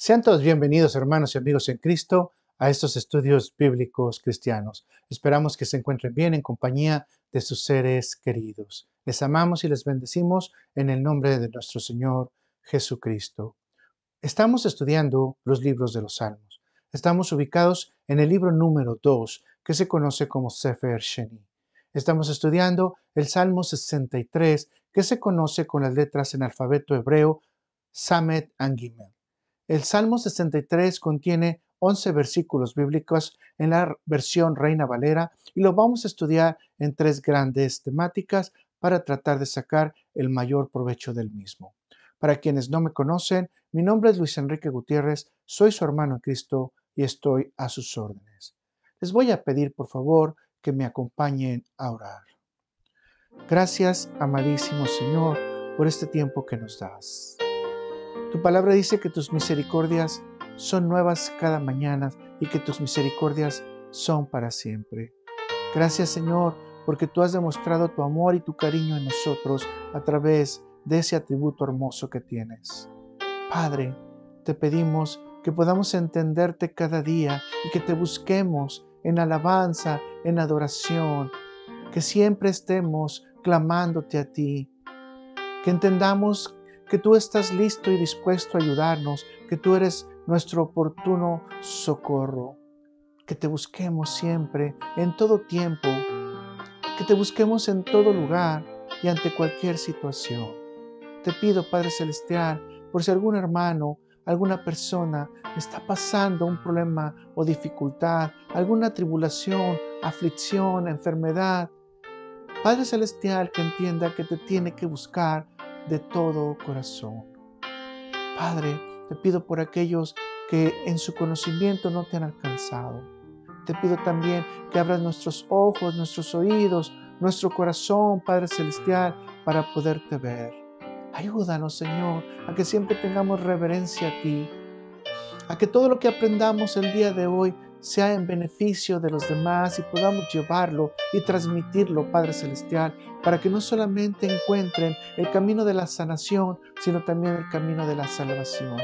Sean todos bienvenidos, hermanos y amigos en Cristo, a estos estudios bíblicos cristianos. Esperamos que se encuentren bien en compañía de sus seres queridos. Les amamos y les bendecimos en el nombre de nuestro Señor Jesucristo. Estamos estudiando los libros de los Salmos. Estamos ubicados en el libro número 2, que se conoce como Sefer Sheni. Estamos estudiando el Salmo 63, que se conoce con las letras en alfabeto hebreo Samet and Gimel. El Salmo 63 contiene 11 versículos bíblicos en la versión Reina Valera y lo vamos a estudiar en tres grandes temáticas para tratar de sacar el mayor provecho del mismo. Para quienes no me conocen, mi nombre es Luis Enrique Gutiérrez, soy su hermano en Cristo y estoy a sus órdenes. Les voy a pedir, por favor, que me acompañen a orar. Gracias, amadísimo Señor, por este tiempo que nos das. Tu palabra dice que tus misericordias son nuevas cada mañana y que tus misericordias son para siempre. Gracias, Señor, porque tú has demostrado tu amor y tu cariño en nosotros a través de ese atributo hermoso que tienes. Padre, te pedimos que podamos entenderte cada día y que te busquemos en alabanza, en adoración, que siempre estemos clamándote a ti, que entendamos que tú estás listo y dispuesto a ayudarnos, que tú eres nuestro oportuno socorro, que te busquemos siempre, en todo tiempo, que te busquemos en todo lugar y ante cualquier situación. Te pido, Padre Celestial, por si algún hermano, alguna persona está pasando un problema o dificultad, alguna tribulación, aflicción, enfermedad, Padre Celestial, que entienda que te tiene que buscar de todo corazón. Padre, te pido por aquellos que en su conocimiento no te han alcanzado. Te pido también que abras nuestros ojos, nuestros oídos, nuestro corazón, Padre Celestial, para poderte ver. Ayúdanos, Señor, a que siempre tengamos reverencia a ti, a que todo lo que aprendamos el día de hoy sea en beneficio de los demás y podamos llevarlo y transmitirlo, Padre Celestial, para que no solamente encuentren el camino de la sanación, sino también el camino de la salvación.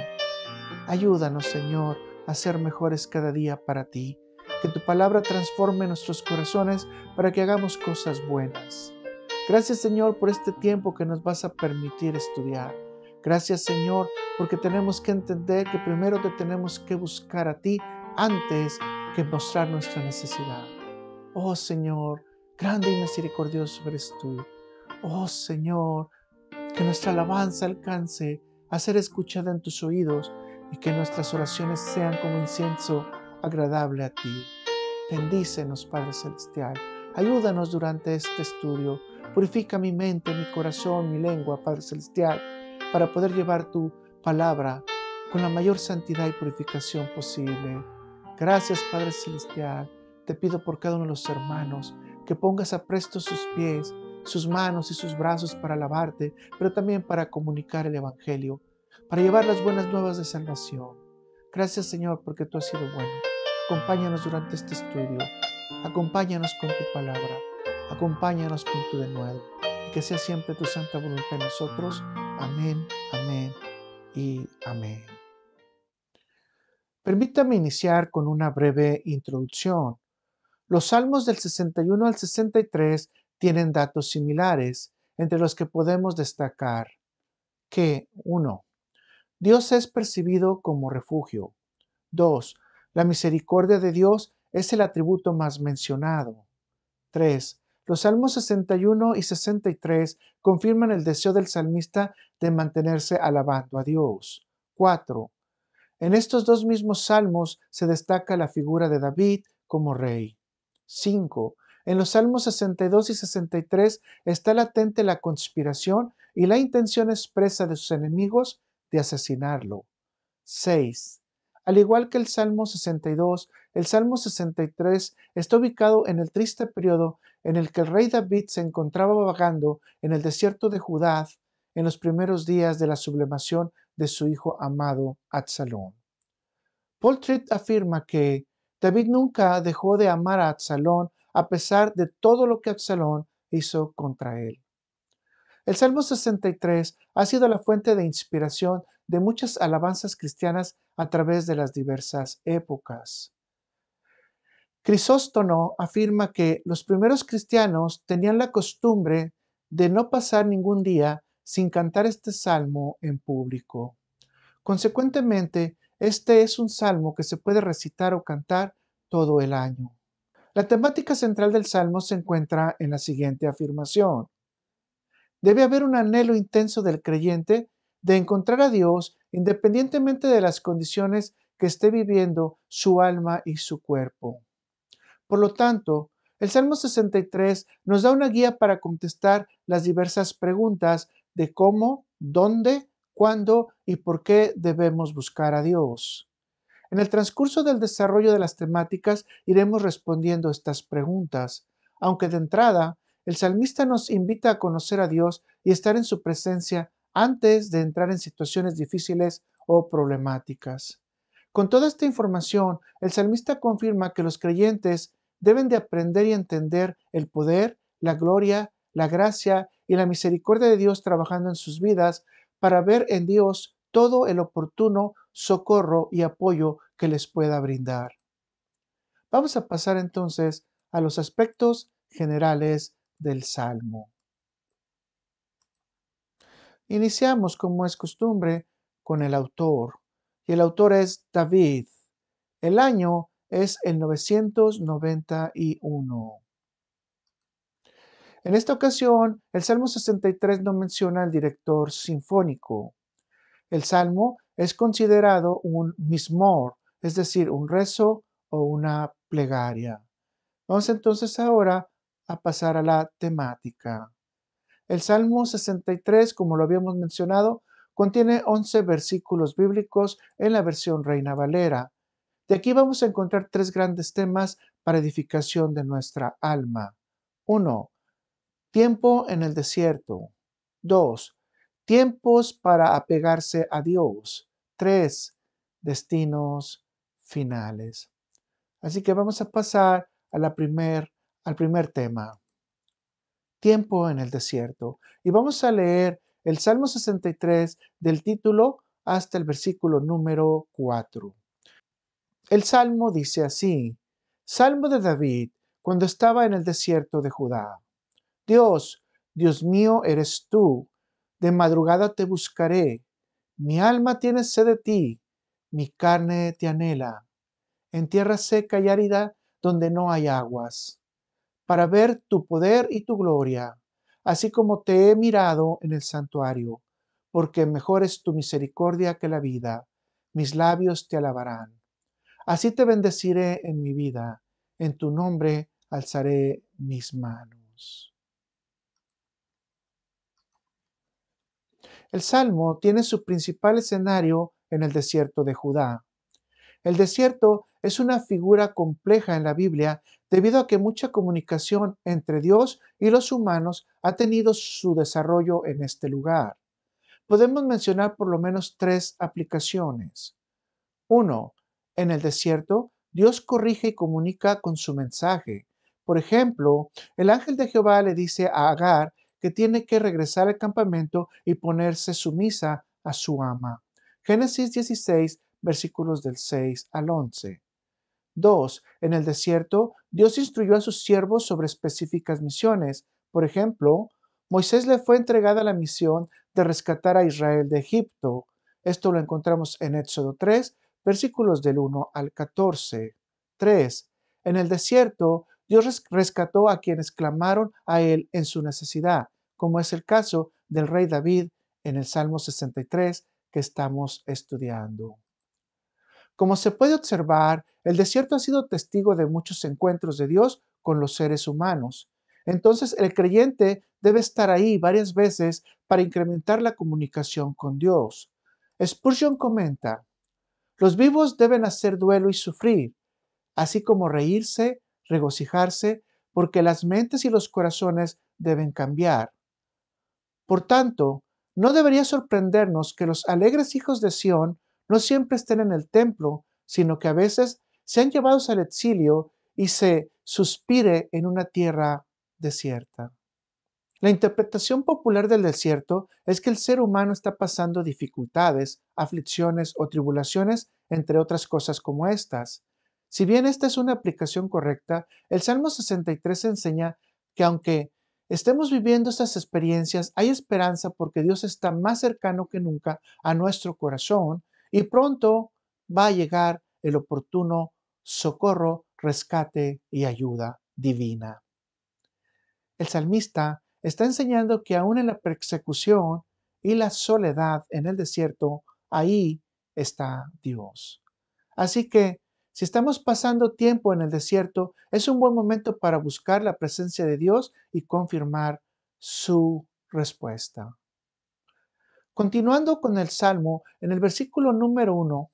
Ayúdanos, Señor, a ser mejores cada día para ti. Que tu palabra transforme nuestros corazones para que hagamos cosas buenas. Gracias, Señor, por este tiempo que nos vas a permitir estudiar. Gracias, Señor, porque tenemos que entender que primero te tenemos que buscar a ti antes que mostrar nuestra necesidad. Oh, Señor, grande y misericordioso eres tú. Oh, Señor, que nuestra alabanza alcance a ser escuchada en tus oídos y que nuestras oraciones sean como incienso agradable a ti. Bendícenos, Padre Celestial. Ayúdanos durante este estudio. Purifica mi mente, mi corazón, mi lengua, Padre Celestial, para poder llevar tu palabra con la mayor santidad y purificación posible. Gracias, Padre Celestial. Te pido por cada uno de los hermanos que pongas a presto sus pies, sus manos y sus brazos para alabarte, pero también para comunicar el Evangelio, para llevar las buenas nuevas de salvación. Gracias, Señor, porque tú has sido bueno. Acompáñanos durante este estudio. Acompáñanos con tu palabra. Acompáñanos con tu denuedo. Y que sea siempre tu santa voluntad en nosotros. Amén, amén y amén. Permítame iniciar con una breve introducción. Los salmos del 61 al 63 tienen datos similares, entre los que podemos destacar que 1. Dios es percibido como refugio. 2. La misericordia de Dios es el atributo más mencionado. 3. Los salmos 61 y 63 confirman el deseo del salmista de mantenerse alabando a Dios. 4. En estos dos mismos salmos se destaca la figura de David como rey. 5. En los salmos 62 y 63 está latente la conspiración y la intención expresa de sus enemigos de asesinarlo. 6. Al igual que el Salmo 62, el Salmo 63 está ubicado en el triste periodo en el que el rey David se encontraba vagando en el desierto de Judá en los primeros días de la sublevación de su hijo amado Absalón. Paul Tripp afirma que David nunca dejó de amar a Absalón a pesar de todo lo que Absalón hizo contra él. El Salmo 63 ha sido la fuente de inspiración de muchas alabanzas cristianas a través de las diversas épocas. Crisóstomo afirma que los primeros cristianos tenían la costumbre de no pasar ningún día sin cantar este salmo en público. Consecuentemente, este es un salmo que se puede recitar o cantar todo el año. La temática central del salmo se encuentra en la siguiente afirmación. Debe haber un anhelo intenso del creyente de encontrar a Dios independientemente de las condiciones que esté viviendo su alma y su cuerpo. Por lo tanto, el Salmo 63 nos da una guía para contestar las diversas preguntas de cómo, dónde, cuándo y por qué debemos buscar a Dios. En el transcurso del desarrollo de las temáticas iremos respondiendo estas preguntas, aunque de entrada el salmista nos invita a conocer a Dios y estar en su presencia antes de entrar en situaciones difíciles o problemáticas. Con toda esta información, el salmista confirma que los creyentes deben de aprender y entender el poder, la gloria, la gracia y la misericordia de Dios trabajando en sus vidas para ver en Dios todo el oportuno socorro y apoyo que les pueda brindar. Vamos a pasar entonces a los aspectos generales del Salmo. Iniciamos, como es costumbre, con el autor, y el autor es David. El año es el 991. En esta ocasión, el Salmo 63 no menciona al director sinfónico. El salmo es considerado un mismor, es decir, un rezo o una plegaria. Vamos entonces ahora a pasar a la temática. El Salmo 63, como lo habíamos mencionado, contiene 11 versículos bíblicos en la versión Reina Valera. De aquí vamos a encontrar tres grandes temas para edificación de nuestra alma. 1. Tiempo en el desierto. 2. Tiempos para apegarse a Dios. 3. Destinos finales. Así que vamos a pasar a al primer tema. Tiempo en el desierto. Y vamos a leer el Salmo 63 del título hasta el versículo número 4. El Salmo dice así: Salmo de David, cuando estaba en el desierto de Judá. Dios, Dios mío eres tú, de madrugada te buscaré. Mi alma tiene sed de ti, mi carne te anhela, en tierra seca y árida donde no hay aguas, para ver tu poder y tu gloria, así como te he mirado en el santuario, porque mejor es tu misericordia que la vida, mis labios te alabarán. Así te bendeciré en mi vida, en tu nombre alzaré mis manos. El Salmo tiene su principal escenario en el desierto de Judá. El desierto es una figura compleja en la Biblia debido a que mucha comunicación entre Dios y los humanos ha tenido su desarrollo en este lugar. Podemos mencionar por lo menos tres aplicaciones. 1. En el desierto, Dios corrige y comunica con su mensaje. Por ejemplo, el ángel de Jehová le dice a Agar que tiene que regresar al campamento y ponerse sumisa a su ama. Génesis 16, versículos del 6 al 11. 2. En el desierto, Dios instruyó a sus siervos sobre específicas misiones. Por ejemplo, Moisés le fue entregada la misión de rescatar a Israel de Egipto. Esto lo encontramos en Éxodo 3, versículos del 1 al 14. 3. En el desierto, Dios rescató a quienes clamaron a Él en su necesidad, como es el caso del rey David en el Salmo 63 que estamos estudiando. Como se puede observar, el desierto ha sido testigo de muchos encuentros de Dios con los seres humanos. Entonces, el creyente debe estar ahí varias veces para incrementar la comunicación con Dios. Spurgeon comenta: los vivos deben hacer duelo y sufrir, así como reírse, regocijarse, porque las mentes y los corazones deben cambiar. Por tanto, no debería sorprendernos que los alegres hijos de Sión no siempre estén en el templo, sino que a veces sean llevados al exilio y se suspire en una tierra desierta. La interpretación popular del desierto es que el ser humano está pasando dificultades, aflicciones o tribulaciones, entre otras cosas como estas. Si bien esta es una aplicación correcta, el Salmo 63 enseña que aunque estemos viviendo estas experiencias, hay esperanza porque Dios está más cercano que nunca a nuestro corazón y pronto va a llegar el oportuno socorro, rescate y ayuda divina. El salmista está enseñando que aún en la persecución y la soledad en el desierto, ahí está Dios. Así que, si estamos pasando tiempo en el desierto, es un buen momento para buscar la presencia de Dios y confirmar su respuesta. Continuando con el Salmo, en el versículo número 1,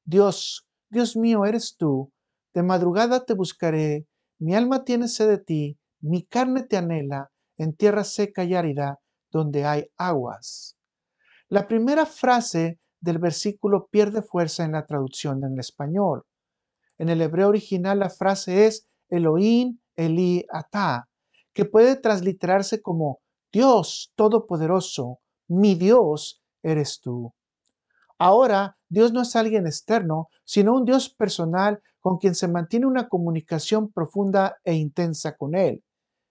Dios, Dios mío, eres tú, de madrugada te buscaré, mi alma tiene sed de ti, mi carne te anhela, en tierra seca y árida, donde hay aguas. La primera frase del versículo pierde fuerza en la traducción en español. En el hebreo original la frase es Elohim Eli Atá, que puede transliterarse como Dios Todopoderoso, mi Dios eres tú. Ahora, Dios no es alguien externo, sino un Dios personal con quien se mantiene una comunicación profunda e intensa con Él.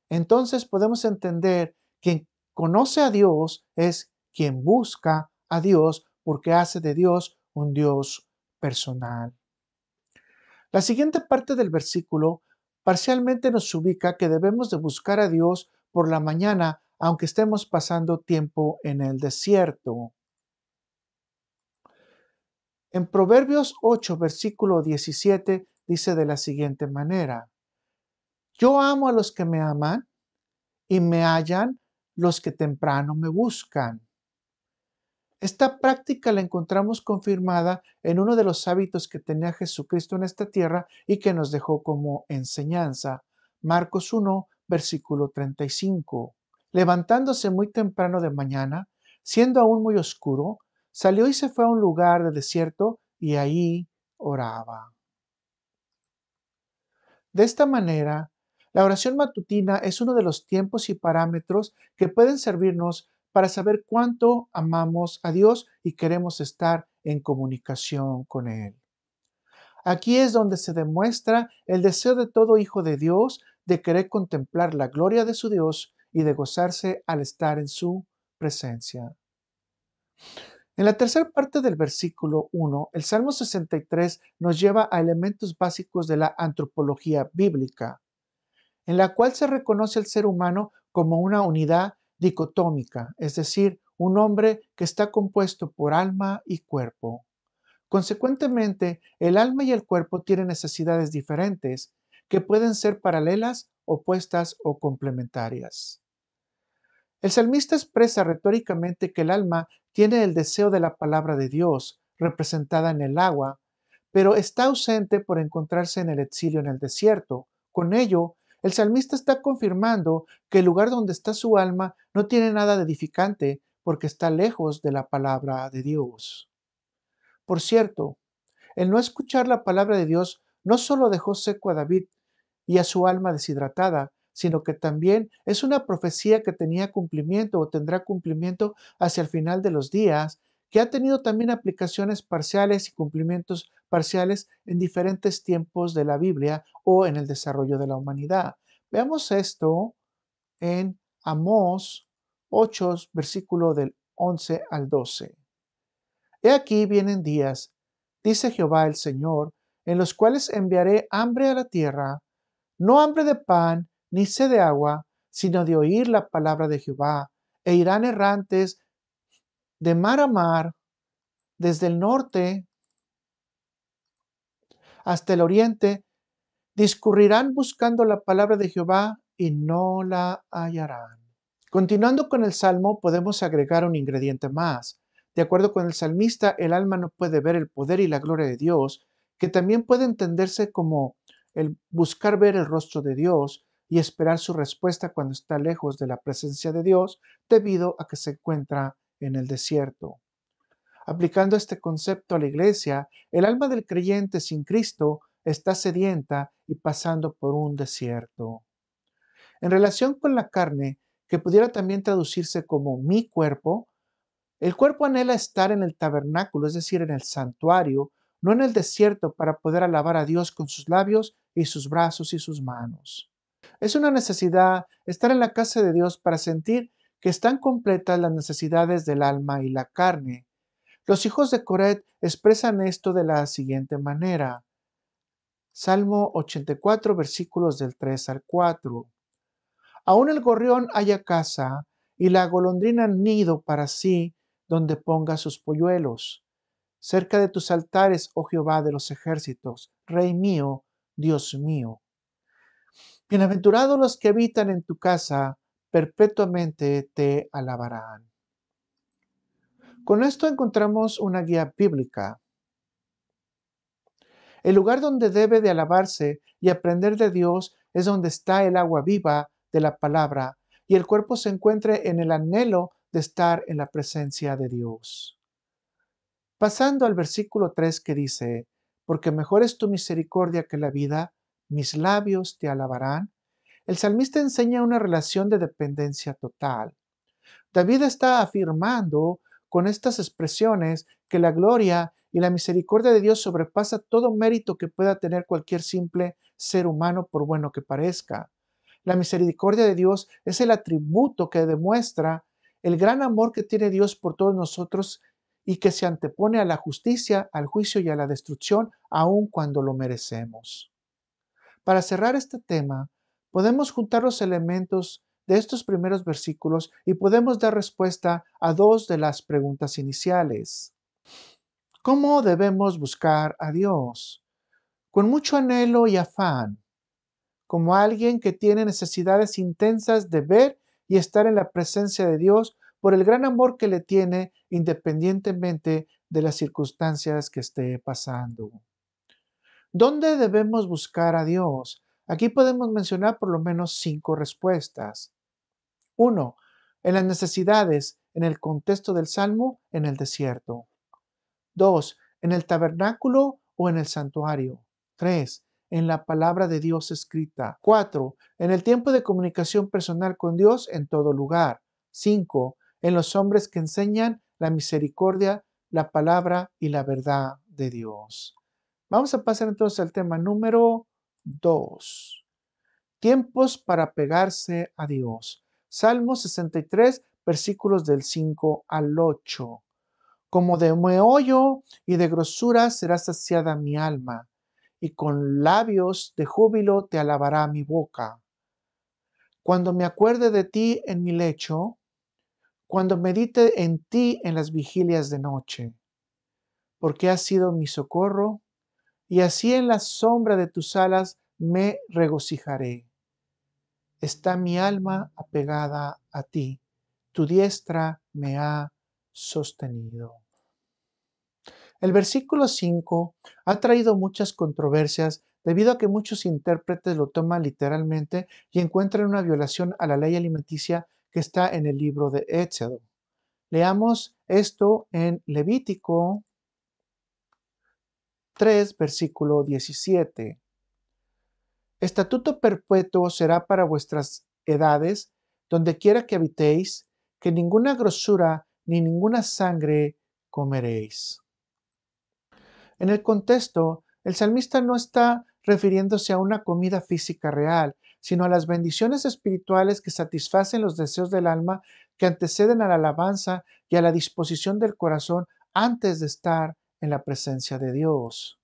Entonces podemos entender que quien conoce a Dios es quien busca a Dios porque hace de Dios un Dios personal. La siguiente parte del versículo parcialmente nos ubica que debemos de buscar a Dios por la mañana, aunque estemos pasando tiempo en el desierto. En Proverbios 8, versículo 17, dice de la siguiente manera: Yo amo a los que me aman y me hallan los que temprano me buscan. Esta práctica la encontramos confirmada en uno de los hábitos que tenía Jesucristo en esta tierra y que nos dejó como enseñanza. Marcos 1, versículo 35. Levantándose muy temprano de mañana, siendo aún muy oscuro, salió y se fue a un lugar de desierto y ahí oraba. De esta manera, la oración matutina es uno de los tiempos y parámetros que pueden servirnos para saber cuánto amamos a Dios y queremos estar en comunicación con Él. Aquí es donde se demuestra el deseo de todo hijo de Dios de querer contemplar la gloria de su Dios y de gozarse al estar en su presencia. En la tercera parte del versículo 1, el Salmo 63 nos lleva a elementos básicos de la antropología bíblica, en la cual se reconoce al ser humano como una unidad dicotómica, es decir, un hombre que está compuesto por alma y cuerpo. Consecuentemente, el alma y el cuerpo tienen necesidades diferentes, que pueden ser paralelas, opuestas o complementarias. El salmista expresa retóricamente que el alma tiene el deseo de la palabra de Dios, representada en el agua, pero está ausente por encontrarse en el exilio en el desierto. Con ello, el salmista está confirmando que el lugar donde está su alma no tiene nada de edificante porque está lejos de la palabra de Dios. Por cierto, el no escuchar la palabra de Dios no solo dejó seco a David y a su alma deshidratada, sino que también es una profecía que tenía cumplimiento o tendrá cumplimiento hacia el final de los días, que ha tenido también aplicaciones parciales y cumplimientos parciales en diferentes tiempos de la Biblia o en el desarrollo de la humanidad. Veamos esto en Amós 8, versículo del 11 al 12. He aquí vienen días, dice Jehová el Señor, en los cuales enviaré hambre a la tierra, no hambre de pan, ni sed de agua, sino de oír la palabra de Jehová, e irán errantes de mar a mar, desde el norte hasta el oriente, discurrirán buscando la palabra de Jehová y no la hallarán. Continuando con el salmo, podemos agregar un ingrediente más. De acuerdo con el salmista, el alma no puede ver el poder y la gloria de Dios, que también puede entenderse como el buscar ver el rostro de Dios y esperar su respuesta cuando está lejos de la presencia de Dios, debido a que se encuentra en el desierto. Aplicando este concepto a la iglesia, el alma del creyente sin Cristo está sedienta y pasando por un desierto. En relación con la carne, que pudiera también traducirse como mi cuerpo, el cuerpo anhela estar en el tabernáculo, es decir, en el santuario, no en el desierto para poder alabar a Dios con sus labios y sus brazos y sus manos. Es una necesidad estar en la casa de Dios para sentir que están completas las necesidades del alma y la carne. Los hijos de Coret expresan esto de la siguiente manera. Salmo 84, versículos del 3 al 4. Aún el gorrión halla casa y la golondrina nido para sí donde ponga sus polluelos. Cerca de tus altares, oh Jehová de los ejércitos, Rey mío, Dios mío. Bienaventurados los que habitan en tu casa, perpetuamente te alabarán. Con esto encontramos una guía bíblica. El lugar donde debe de alabarse y aprender de Dios es donde está el agua viva de la palabra y el cuerpo se encuentre en el anhelo de estar en la presencia de Dios. Pasando al versículo 3 que dice, porque mejor es tu misericordia que la vida, mis labios te alabarán. El salmista enseña una relación de dependencia total. David está afirmando con estas expresiones que la gloria y la misericordia de Dios sobrepasa todo mérito que pueda tener cualquier simple ser humano por bueno que parezca. La misericordia de Dios es el atributo que demuestra el gran amor que tiene Dios por todos nosotros y que se antepone a la justicia, al juicio y a la destrucción, aun cuando lo merecemos. Para cerrar este tema, podemos juntar los elementos de estos primeros versículos y podemos dar respuesta a dos de las preguntas iniciales. ¿Cómo debemos buscar a Dios? Con mucho anhelo y afán, como alguien que tiene necesidades intensas de ver y estar en la presencia de Dios por el gran amor que le tiene independientemente de las circunstancias que esté pasando. ¿Dónde debemos buscar a Dios? Aquí podemos mencionar por lo menos 5 respuestas. 1. En las necesidades, en el contexto del Salmo, en el desierto. 2. En el tabernáculo o en el santuario. 3. En la palabra de Dios escrita. 4. En el tiempo de comunicación personal con Dios en todo lugar. 5. En los hombres que enseñan la misericordia, la palabra y la verdad de Dios. Vamos a pasar entonces al tema número 2. Tiempos para pegarse a Dios. Salmo 63, versículos del 5 al 8. Como de meollo y de grosura será saciada mi alma, y con labios de júbilo te alabará mi boca. Cuando me acuerde de ti en mi lecho, cuando medite en ti en las vigilias de noche, porque has sido mi socorro, y así en la sombra de tus alas me regocijaré. Está mi alma apegada a ti, tu diestra me ha sostenido. El versículo 5 ha traído muchas controversias debido a que muchos intérpretes lo toman literalmente y encuentran una violación a la ley alimenticia que está en el libro de Éxodo. Leamos esto en Levítico 3, versículo 17. Estatuto perpetuo será para vuestras edades, donde quiera que habitéis, que ninguna grosura ni ninguna sangre comeréis. En el contexto, el salmista no está refiriéndose a una comida física real, sino a las bendiciones espirituales que satisfacen los deseos del alma que anteceden a la alabanza y a la disposición del corazón antes de estar en la presencia de Dios.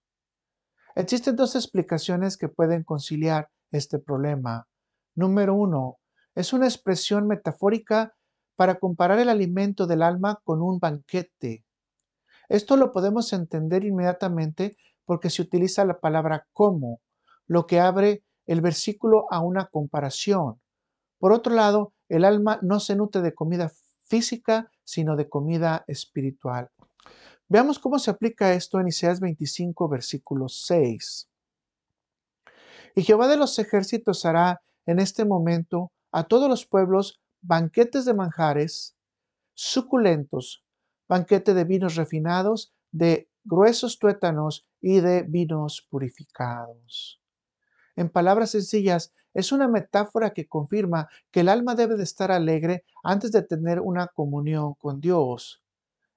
Existen dos explicaciones que pueden conciliar este problema. Número 1. Es una expresión metafórica para comparar el alimento del alma con un banquete. Esto lo podemos entender inmediatamente porque se utiliza la palabra como, lo que abre el versículo a una comparación. Por otro lado, el alma no se nutre de comida física, sino de comida espiritual. Veamos cómo se aplica esto en Isaías 25, versículo 6. Y Jehová de los ejércitos hará en este momento a todos los pueblos banquetes de manjares suculentos, banquete de vinos refinados, de gruesos tuétanos y de vinos purificados. En palabras sencillas, es una metáfora que confirma que el alma debe de estar alegre antes de tener una comunión con Dios.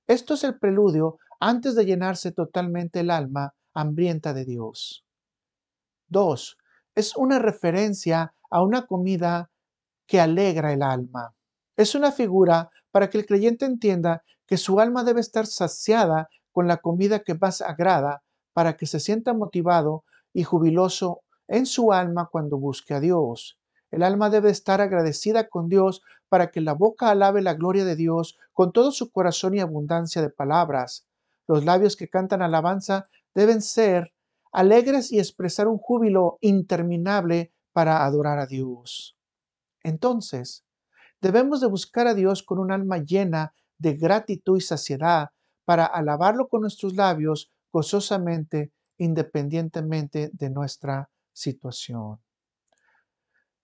Esto es el preludio antes de llenarse totalmente el alma hambrienta de Dios. 2. Es una referencia a una comida que alegra el alma. Es una figura para que el creyente entienda que su alma debe estar saciada con la comida que más agrada para que se sienta motivado y jubiloso en su alma cuando busque a Dios. El alma debe estar agradecida con Dios para que la boca alabe la gloria de Dios con todo su corazón y abundancia de palabras. Los labios que cantan alabanza deben ser alegres y expresar un júbilo interminable para adorar a Dios. Entonces, debemos de buscar a Dios con un alma llena de gratitud y saciedad para alabarlo con nuestros labios gozosamente, independientemente de nuestra situación.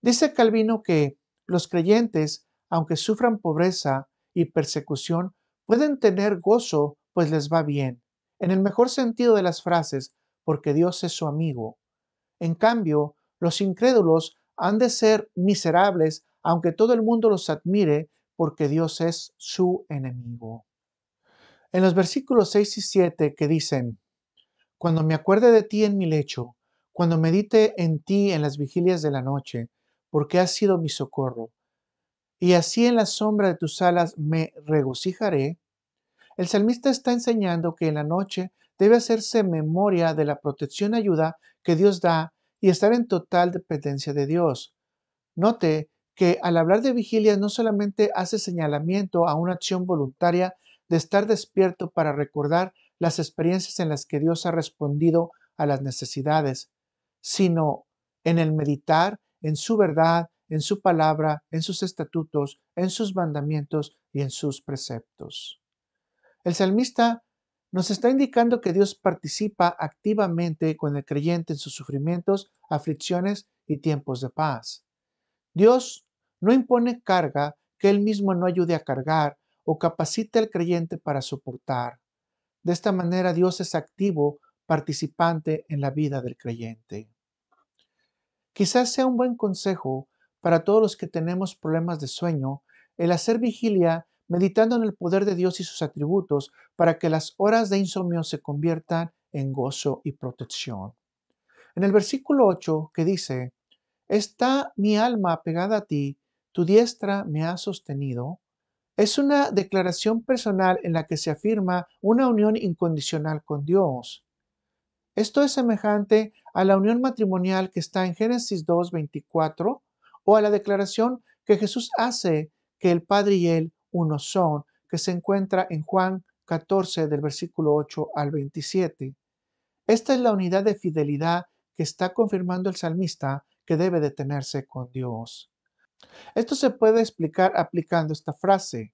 Dice Calvino que los creyentes, aunque sufran pobreza y persecución, pueden tener gozo, pues les va bien, en el mejor sentido de las frases, porque Dios es su amigo. En cambio, los incrédulos han de ser miserables, aunque todo el mundo los admire, porque Dios es su enemigo. En los versículos 6 y 7 que dicen, cuando me acuerde de ti en mi lecho, cuando medite en ti en las vigilias de la noche, porque has sido mi socorro, y así en la sombra de tus alas me regocijaré. El salmista está enseñando que en la noche debe hacerse memoria de la protección y ayuda que Dios da y estar en total dependencia de Dios. Note que al hablar de vigilia no solamente hace señalamiento a una acción voluntaria de estar despierto para recordar las experiencias en las que Dios ha respondido a las necesidades, sino en el meditar en su verdad, en su palabra, en sus estatutos, en sus mandamientos y en sus preceptos. El salmista nos está indicando que Dios participa activamente con el creyente en sus sufrimientos, aflicciones y tiempos de paz. Dios no impone carga que Él mismo no ayude a cargar o capacite al creyente para soportar. De esta manera Dios es activo, participante en la vida del creyente. Quizás sea un buen consejo para todos los que tenemos problemas de sueño el hacer vigilia meditando en el poder de Dios y sus atributos para que las horas de insomnio se conviertan en gozo y protección. En el versículo 8 que dice, está mi alma pegada a ti, tu diestra me ha sostenido, es una declaración personal en la que se afirma una unión incondicional con Dios. Esto es semejante a la unión matrimonial que está en Génesis 2:24 o a la declaración que Jesús hace que el Padre y Él uno son, que se encuentra en Juan 14 del versículo 8 al 27. Esta es la unidad de fidelidad que está confirmando el salmista que debe de tenerse con Dios. Esto se puede explicar aplicando esta frase.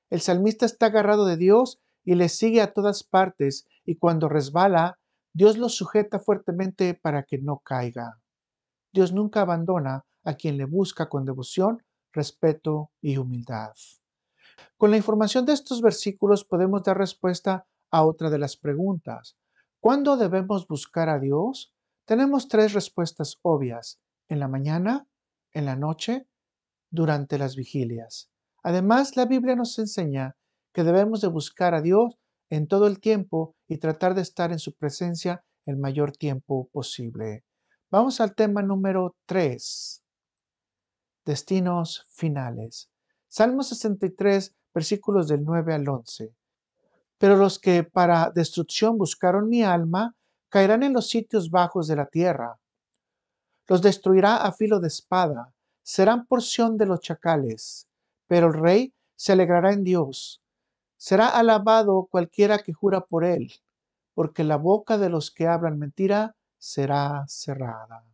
El salmista está agarrado de Dios y le sigue a todas partes, y cuando resbala, Dios lo sujeta fuertemente para que no caiga. Dios nunca abandona a quien le busca con devoción, respeto y humildad. Con la información de estos versículos podemos dar respuesta a otra de las preguntas. ¿Cuándo debemos buscar a Dios? Tenemos tres respuestas obvias: en la mañana, en la noche, durante las vigilias. Además, la Biblia nos enseña que debemos de buscar a Dios en todo el tiempo y tratar de estar en su presencia el mayor tiempo posible. Vamos al tema número 3. Destinos finales. Salmo 63, versículos del 9 al 11. Pero los que para destrucción buscaron mi alma, caerán en los sitios bajos de la tierra. Los destruirá a filo de espada, serán porción de los chacales. Pero el rey se alegrará en Dios. Será alabado cualquiera que jura por él, porque la boca de los que hablan mentira será cerrada.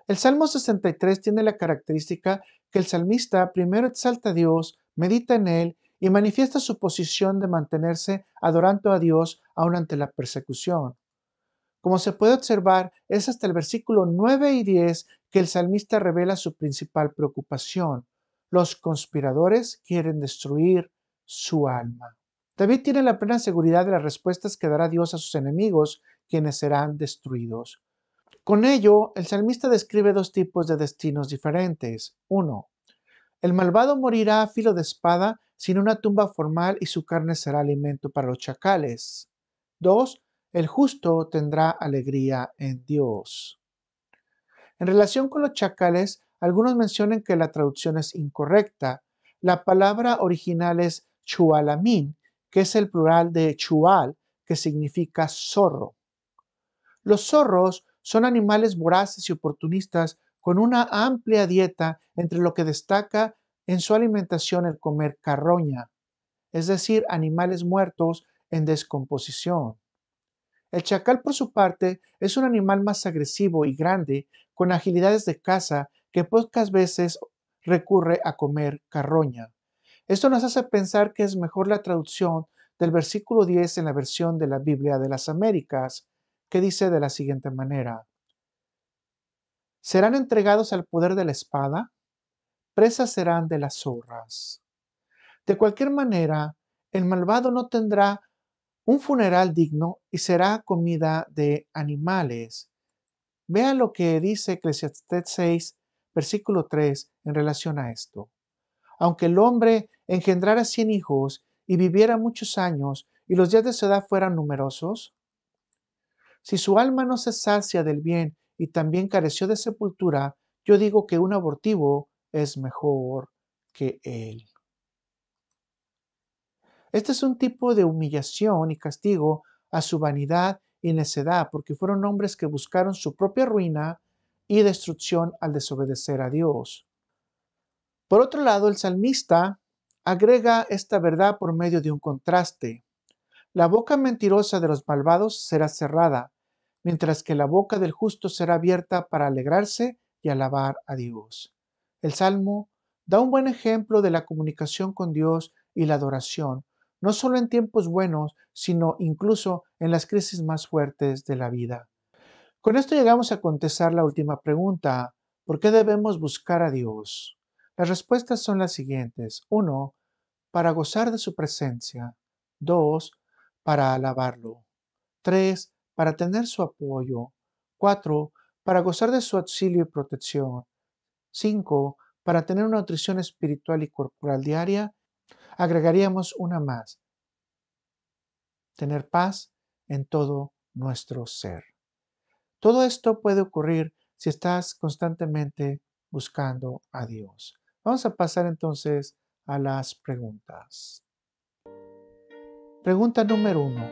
El Salmo 63 tiene la característica que el salmista primero exalta a Dios, medita en él y manifiesta su posición de mantenerse adorando a Dios aun ante la persecución. Como se puede observar, es hasta el versículo 9 y 10 que el salmista revela su principal preocupación. Los conspiradores quieren destruir su alma. David tiene la plena seguridad de las respuestas que dará Dios a sus enemigos, quienes serán destruidos. Con ello, el salmista describe dos tipos de destinos diferentes. Uno, el malvado morirá a filo de espada sin una tumba formal y su carne será alimento para los chacales. 2. El justo tendrá alegría en Dios. En relación con los chacales, algunos mencionan que la traducción es incorrecta. La palabra original es chualamín, que es el plural de chual, que significa zorro. Los zorros son animales voraces y oportunistas con una amplia dieta, entre lo que destaca en su alimentación el comer carroña, es decir, animales muertos en descomposición. El chacal, por su parte, es un animal más agresivo y grande, con agilidades de caza, que pocas veces recurre a comer carroña. Esto nos hace pensar que es mejor la traducción del versículo 10 en la versión de la Biblia de las Américas, que dice de la siguiente manera: serán entregados al poder de la espada, presas serán de las zorras. De cualquier manera, el malvado no tendrá un funeral digno y será comida de animales. Vea lo que dice Eclesiastés 6, versículo 3 en relación a esto. Aunque el hombre engendrara 100 hijos y viviera muchos años y los días de su edad fueran numerosos, si su alma no se sacia del bien y también careció de sepultura, yo digo que un abortivo es mejor que él. Este es un tipo de humillación y castigo a su vanidad y necedad, porque fueron hombres que buscaron su propia ruina y destrucción al desobedecer a Dios. Por otro lado, el salmista agrega esta verdad por medio de un contraste. La boca mentirosa de los malvados será cerrada, mientras que la boca del justo será abierta para alegrarse y alabar a Dios. El Salmo da un buen ejemplo de la comunicación con Dios y la adoración, no solo en tiempos buenos, sino incluso en las crisis más fuertes de la vida. Con esto llegamos a contestar la última pregunta: ¿por qué debemos buscar a Dios? Las respuestas son las siguientes. 1. Para gozar de su presencia. 2. Para alabarlo. 3. Para tener su apoyo. 4. Para gozar de su auxilio y protección. 5. Para tener una nutrición espiritual y corporal diaria. Agregaríamos una más: tener paz en todo nuestro ser. Todo esto puede ocurrir si estás constantemente buscando a Dios. Vamos a pasar entonces a las preguntas. Pregunta número 1.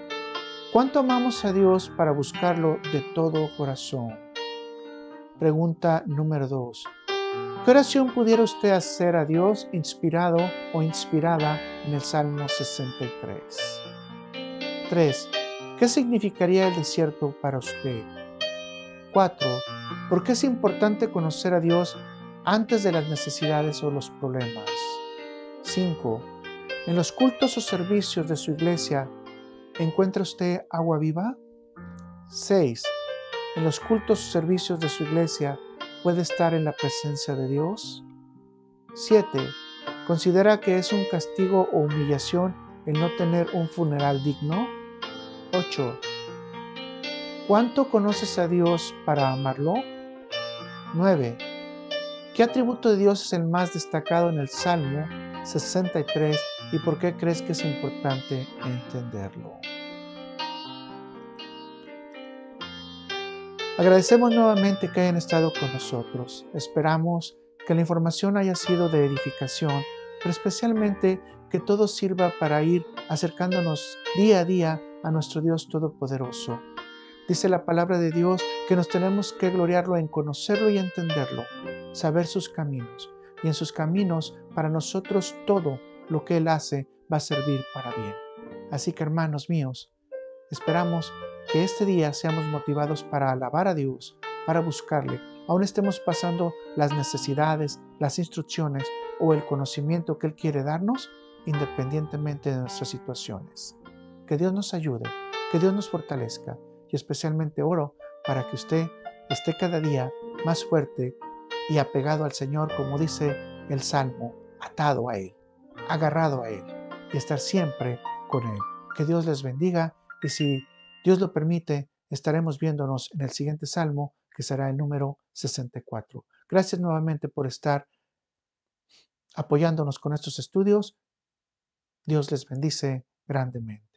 ¿Cuánto amamos a Dios para buscarlo de todo corazón? Pregunta número 2. ¿Qué oración pudiera usted hacer a Dios inspirado o inspirada en el Salmo 63? 3. ¿Qué significaría el desierto para usted? 4. ¿Por qué es importante conocer a Dios antes de las necesidades o los problemas? 5. ¿En los cultos o servicios de su iglesia encuentra usted agua viva? 6. ¿En los cultos o servicios de su iglesia puede estar en la presencia de Dios? 7. ¿Considera que es un castigo o humillación el no tener un funeral digno? 8. ¿Cuánto conoces a Dios para amarlo? 9. ¿Qué atributo de Dios es el más destacado en el Salmo 63 y por qué crees que es importante entenderlo? Agradecemos nuevamente que hayan estado con nosotros. Esperamos que la información haya sido de edificación, pero especialmente que todo sirva para ir acercándonos día a día a nuestro Dios Todopoderoso. Dice la palabra de Dios que nos tenemos que gloriarlo en conocerlo y entenderlo, saber sus caminos. Y en sus caminos, para nosotros todo lo que Él hace va a servir para bien. Así que, hermanos míos, esperamos que este día seamos motivados para alabar a Dios, para buscarle, aún estemos pasando las necesidades, las instrucciones o el conocimiento que Él quiere darnos, independientemente de nuestras situaciones. Que Dios nos ayude, que Dios nos fortalezca. Y especialmente oro para que usted esté cada día más fuerte y apegado al Señor, como dice el Salmo, atado a Él, agarrado a Él y estar siempre con Él. Que Dios les bendiga y si Dios lo permite, estaremos viéndonos en el siguiente Salmo que será el número 64. Gracias nuevamente por estar apoyándonos con estos estudios. Dios les bendice grandemente.